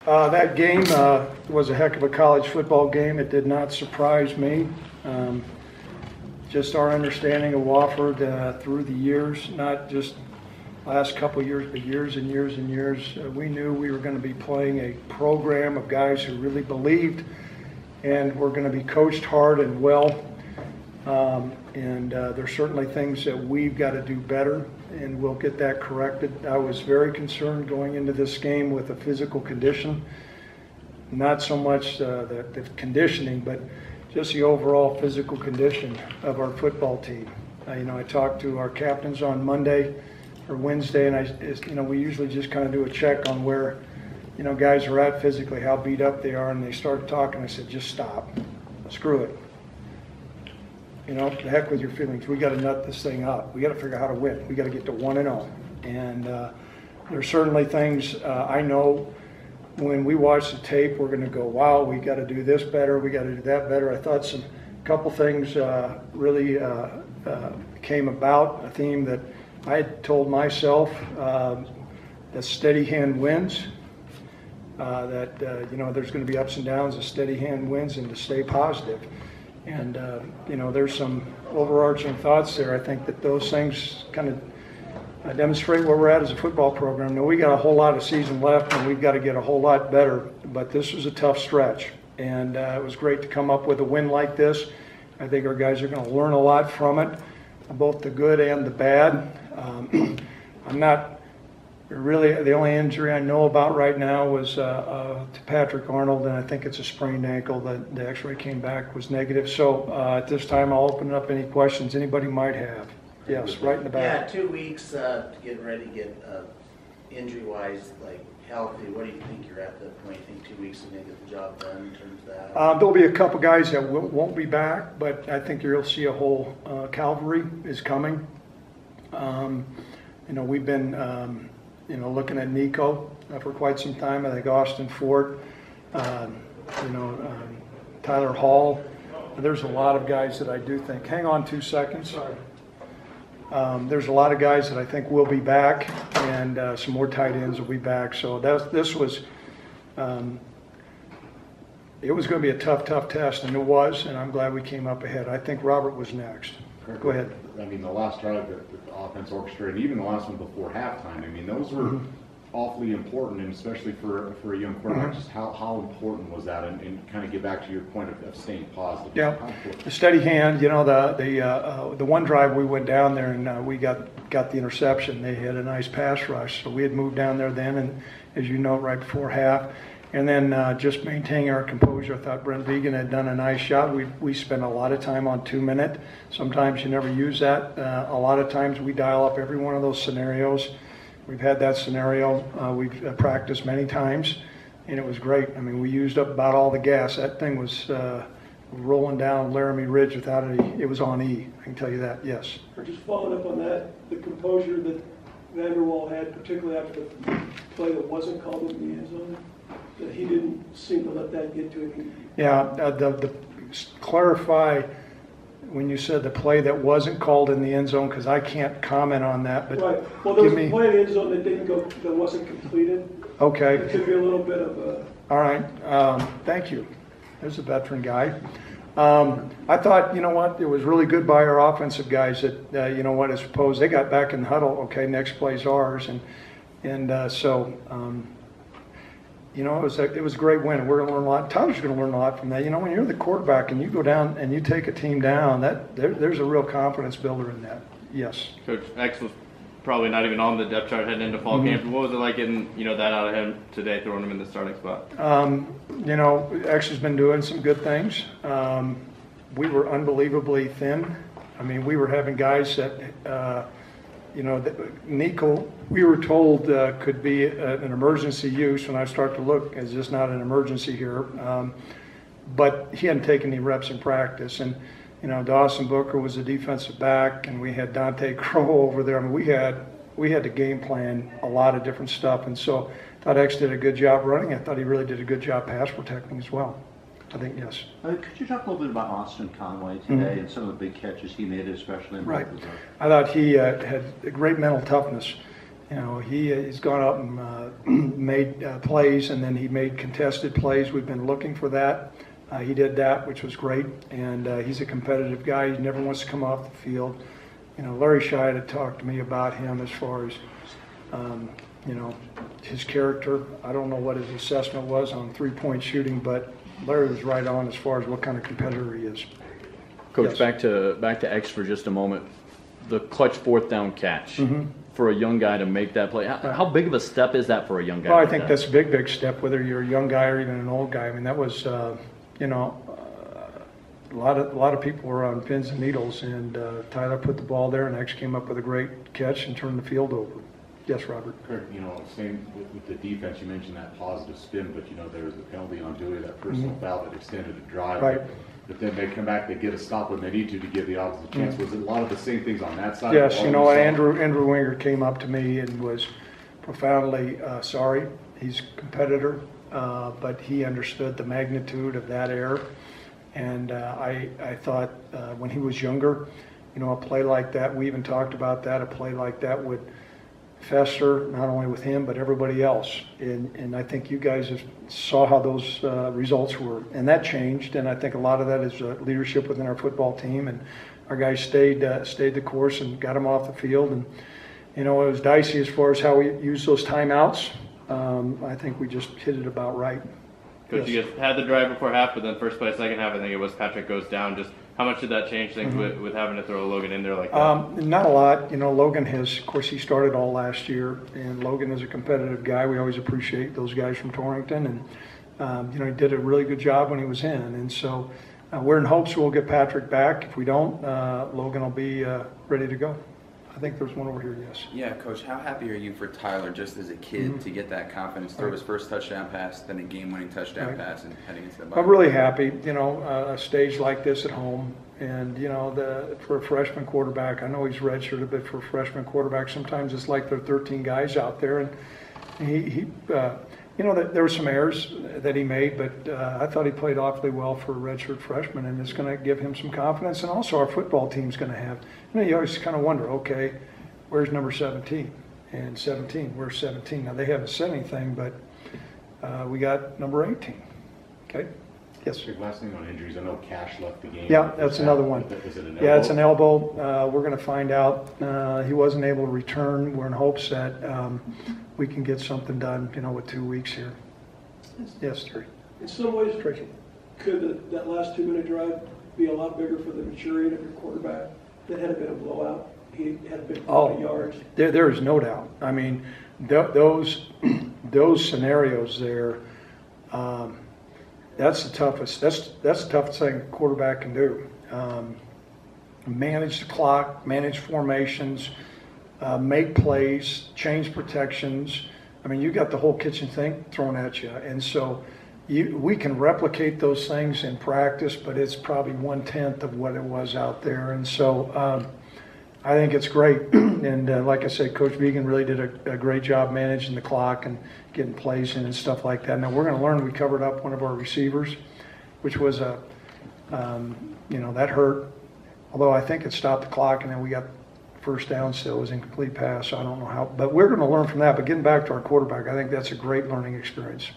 That game was a heck of a college football game. It did not surprise me. Just our understanding of Wofford through the years, not just last couple of years, but years and years and years, we knew we were going to be playing a program of guys who really believed and were going to be coached hard and well. There's certainly things that we've got to do better, and we'll get that corrected. I was very concerned going into this game with the physical condition, not so much the conditioning, but just the overall physical condition of our football team. I talked to our captains on Monday or Wednesday, and we usually just kind of do a check on where, guys are at physically, how beat up they are, and they started talking. I said, just stop, screw it. The heck with your feelings. We got to nut this thing up. We got to figure out how to win. We got to get to 1-0. And there's certainly things I know when we watch the tape, we're going to go, wow, we got to do this better. We got to do that better. I thought a couple things really came about. A theme that I had told myself that steady hand wins. That there's going to be ups and downs. A steady hand wins, and to stay positive. And, there's some overarching thoughts there. I think that those things kind of demonstrate where we're at as a football program. Now, we got a whole lot of season left, and we've got to get a whole lot better. But this was a tough stretch, and it was great to come up with a win like this. I think our guys are going to learn a lot from it, both the good and the bad. I'm not really, the only injury I know about right now was to Patrick Arnold, and I think it's a sprained ankle. The x-ray came back was negative. So at this time, I'll open up any questions anybody might have. Yes, right in the back. Yeah, 2 weeks to get ready, get injury-wise, healthy. What do you think you're at that point? You think 2 weeks is going to get the job done in terms of that? There'll be a couple guys that won't be back, but I think you'll see a whole cavalry is coming. We've been looking at Nico for quite some time. I think Austin Fort, Tyler Hall. There's a lot of guys that I do think. Hang on 2 seconds. Sorry. There's a lot of guys that I think will be back, and some more tight ends will be back. So this was, it was going to be a tough test, and it was, and I'm glad we came up ahead. I think Robert was next. Go ahead. I mean, the last drive that the offense orchestrated, even the last one before halftime, I mean, those were awfully important, and especially for a young quarterback, just how important was that? And kind of get back to your point of staying positive. Yeah, the steady hand. The one drive we went down there and we got the interception. They had a nice pass rush, so we had moved down there then, and as you know, right before half. And then just maintaining our composure. I thought Brent Vegan had done a nice job. We spent a lot of time on 2 minute. Sometimes you never use that. A lot of times we dial up every one of those scenarios. We've had that scenario. We've practiced many times, and it was great. I mean, we used up about all the gas. That thing was rolling down Laramie Ridge without any. It was on E. I can tell you that. Yes. Just following up on that, the composure that Vanderwall had, particularly after the play that wasn't called in the end zone. That he didn't seem to let that get to him. Yeah, clarify when you said the play that wasn't called in the end zone, because I can't comment on that. But right. Well, there was a play in the end zone that didn't go, that wasn't completed. Okay. It could be a little bit of a. All right. Thank you. There's a veteran guy. I thought, it was really good by our offensive guys that, as opposed, they got back in the huddle. Okay, next play's ours, it was a great win. We're going to learn a lot. Tyler's going to learn a lot from that. When you're the quarterback and you go down and you take a team down, there's a real confidence builder in that. Yes. Coach X was probably not even on the depth chart heading into fall camp. What was it like getting that out of him today, throwing him in the starting spot? X has been doing some good things. We were unbelievably thin. I mean, we were having guys that. Nico, we were told could be an emergency use. When I start to look, is this not an emergency here? But he hadn't taken any reps in practice. And, Dawson Booker was a defensive back, and we had Dante Crow over there. I mean, we had to game plan a lot of different stuff. And so I thought X did a good job running. I thought he really did a good job pass protecting as well. I think, yes. Could you talk a little bit about Austin Conway today and some of the big catches he made, especially in right. I thought he had a great mental toughness. You know, he's gone up and made plays, and then he made contested plays. We've been looking for that. He did that, which was great, and he's a competitive guy. He never wants to come off the field. You know, Larry Scheid had talked to me about him as far as, you know, his character. I don't know what his assessment was on three-point shooting, but Larry was right on as far as what kind of competitor he is. Coach, Yes. back to X for just a moment. The clutch fourth down catch for a young guy to make that play. How big of a step is that for a young guy? Well, I like think that? that's a big step, whether you're a young guy or even an old guy. I mean, that was, you know, a lot of people were on pins and needles, and Tyler put the ball there, and X came up with a great catch and turned the field over. Yes, Robert. Craig, you know, same with the defense, you mentioned that positive spin, but you know, there was the penalty on Dewey, that personal foul that extended the drive. Right. But then they come back, they get a stop when they need to give the opposite chance. Was it a lot of the same things on that side? Yes, you know, Saw? Andrew Winger came up to me and was profoundly sorry. He's a competitor, but he understood the magnitude of that error. And I thought when he was younger, you know, a play like that, we even talked about that, a play like that would fester, not only with him, but everybody else. And I think you guys have saw how those results were. And that changed, and I think a lot of that is leadership within our football team. And our guys stayed the course and got them off the field. And, you know, it was dicey as far as how we used those timeouts. I think we just hit it about right. Coach, Yes. you guys had the drive before half, but then first play, second half, I think it was Patrick goes down. Just how much did that change things with having to throw Logan in there like that? Not a lot. You know, Logan has, of course, he started all last year, and Logan is a competitive guy. We always appreciate those guys from Torrington, and, you know, he did a really good job when he was in. And so we're in hopes we'll get Patrick back. If we don't, Logan will be ready to go. I think there's one over here, yes. Yeah, Coach, how happy are you for Tyler just as a kid to get that confidence, throw his first touchdown pass, then a game-winning touchdown pass, and heading into the bye? I'm really happy, you know, a stage like this at home. And, you know, for a freshman quarterback, I know he's redshirted, but for a freshman quarterback, sometimes it's like there are 13 guys out there. And he you know, there were some errors that he made, but I thought he played awfully well for a redshirt freshman, and it's going to give him some confidence. And also our football team's going to have, you know, you always kind of wonder, okay, where's number 17? And 17, where's 17? Now, they haven't said anything, but we got number 18. Okay? Yes. Big last thing on injuries, I know Cash left the game. Yeah, that's another one. Is it an Yeah, it's an elbow? elbow. We're going to find out. He wasn't able to return. We're in hopes that we can get something done, you know, with 2 weeks here. Yes, Terry. In some ways, Tracy. could that last 2-minute drive be a lot bigger for the maturity of your quarterback? That had been a blowout. He had a big 40 yards. There is no doubt. I mean, those scenarios there, that's the toughest. That's the toughest thing a quarterback can do. Manage the clock, manage formations, make plays, change protections. I mean, you got the whole kitchen sink thrown at you, and so we can replicate those things in practice, but it's probably 1/10 of what it was out there. And so I think it's great. And like I said, Coach Vegan really did a great job managing the clock and getting plays in and stuff like that. Now we're going to learn. We covered up one of our receivers, which was you know, that hurt. Although I think it stopped the clock, and then we got first down still. It was incomplete pass, so I don't know how. But we're going to learn from that. But getting back to our quarterback, I think that's a great learning experience.